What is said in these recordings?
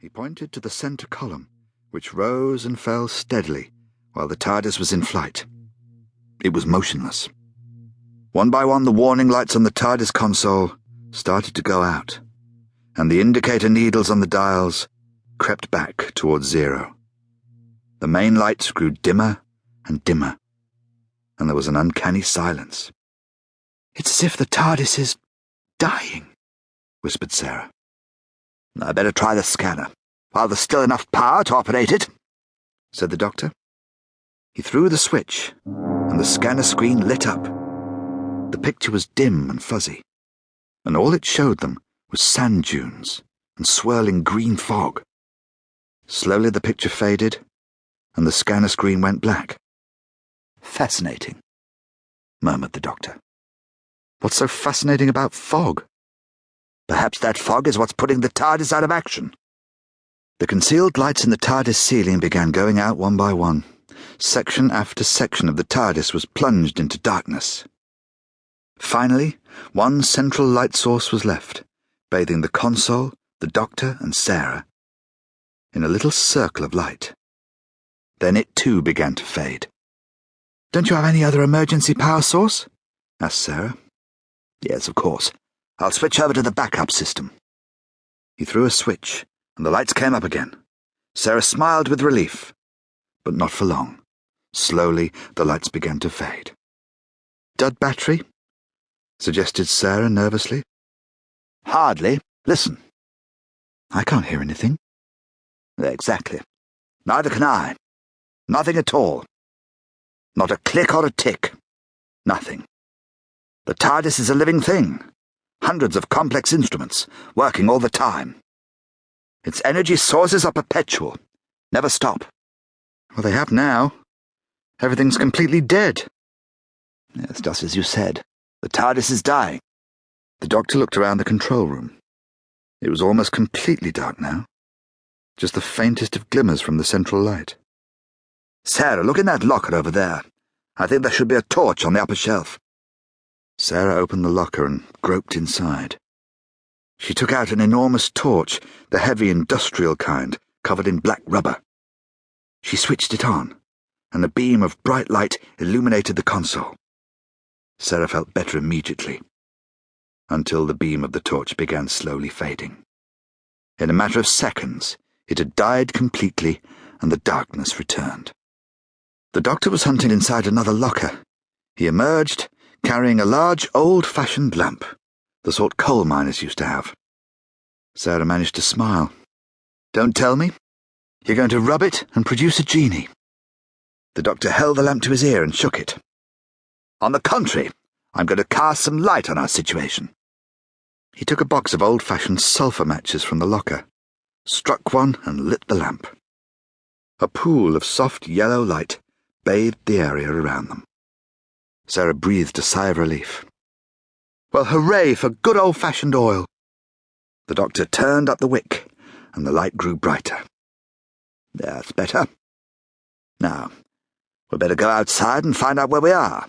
He pointed to the centre column, which rose and fell steadily while the TARDIS was in flight. It was motionless. One by one, the warning lights on the TARDIS console started to go out, and the indicator needles on the dials crept back towards 0. The main lights grew dimmer and dimmer, and there was an uncanny silence. "It's as if the TARDIS is dying," whispered Sarah. "I better try the scanner, while there's still enough power to operate it," said the doctor. He threw the switch, and the scanner screen lit up. The picture was dim and fuzzy, and all it showed them was sand dunes and swirling green fog. Slowly the picture faded, and the scanner screen went black. "Fascinating," murmured the doctor. "What's so fascinating about fog?" "Perhaps that fog is what's putting the TARDIS out of action." The concealed lights in the TARDIS ceiling began going out one by one. Section after section of the TARDIS was plunged into darkness. Finally, one central light source was left, bathing the console, the doctor, and Sarah in a little circle of light. Then it too began to fade. "Don't you have any other emergency power source?" asked Sarah. "Yes, of course. I'll switch over to the backup system." He threw a switch, and the lights came up again. Sarah smiled with relief, but not for long. Slowly, the lights began to fade. "Dud battery?" suggested Sarah nervously. "Hardly. Listen." "I can't hear anything." "Exactly. Neither can I. Nothing at all. Not a click or a tick. Nothing. The TARDIS is a living thing. Hundreds of complex instruments, working all the time. Its energy sources are perpetual. Never stop." "Well, they have now. Everything's completely dead." "Yes, just as you said. The TARDIS is dying." The doctor looked around the control room. It was almost completely dark now. Just the faintest of glimmers from the central light. "Sarah, look in that locker over there. I think there should be a torch on the upper shelf." Sarah opened the locker and groped inside. She took out an enormous torch, the heavy industrial kind, covered in black rubber. She switched it on, and a beam of bright light illuminated the console. Sarah felt better immediately, until the beam of the torch began slowly fading. In a matter of seconds, it had died completely, and the darkness returned. The doctor was hunting inside another locker. He emerged, carrying a large, old-fashioned lamp, the sort coal miners used to have. Sarah managed to smile. "Don't tell me. You're going to rub it and produce a genie." The doctor held the lamp to his ear and shook it. "On the contrary, I'm going to cast some light on our situation." He took a box of old-fashioned sulphur matches from the locker, struck one and lit the lamp. A pool of soft yellow light bathed the area around them. Sarah breathed a sigh of relief. "Well, hooray for good old-fashioned oil." The doctor turned up the wick, and the light grew brighter. "That's better. Now, we'd better go outside and find out where we are."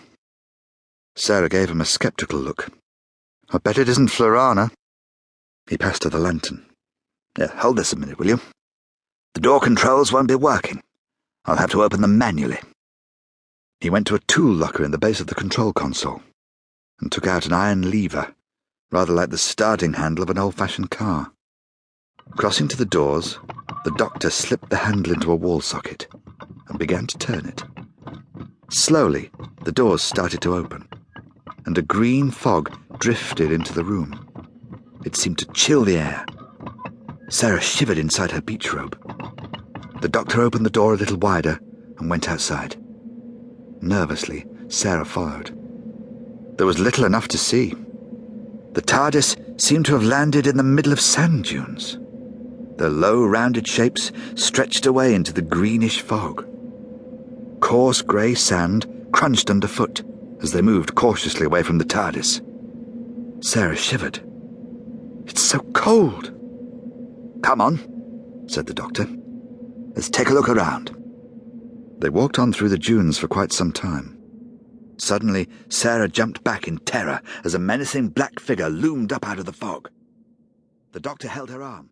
Sarah gave him a sceptical look. "I bet it isn't Florana." He passed her the lantern. "Hold this a minute, will you? The door controls won't be working. I'll have to open them manually." He went to a tool locker in the base of the control console and took out an iron lever, rather like the starting handle of an old-fashioned car. Crossing to the doors, the doctor slipped the handle into a wall socket and began to turn it. Slowly, the doors started to open, and a green fog drifted into the room. It seemed to chill the air. Sarah shivered inside her beach robe. The doctor opened the door a little wider and went outside. Nervously, Sarah followed. There was little enough to see. The TARDIS seemed to have landed in the middle of sand dunes. Their low, rounded shapes stretched away into the greenish fog. Coarse grey sand crunched underfoot as they moved cautiously away from the TARDIS. Sarah shivered. "It's so cold." "Come on," said the doctor. "Let's take a look around." They walked on through the dunes for quite some time. Suddenly, Sarah jumped back in terror as a menacing black figure loomed up out of the fog. The doctor held her arm.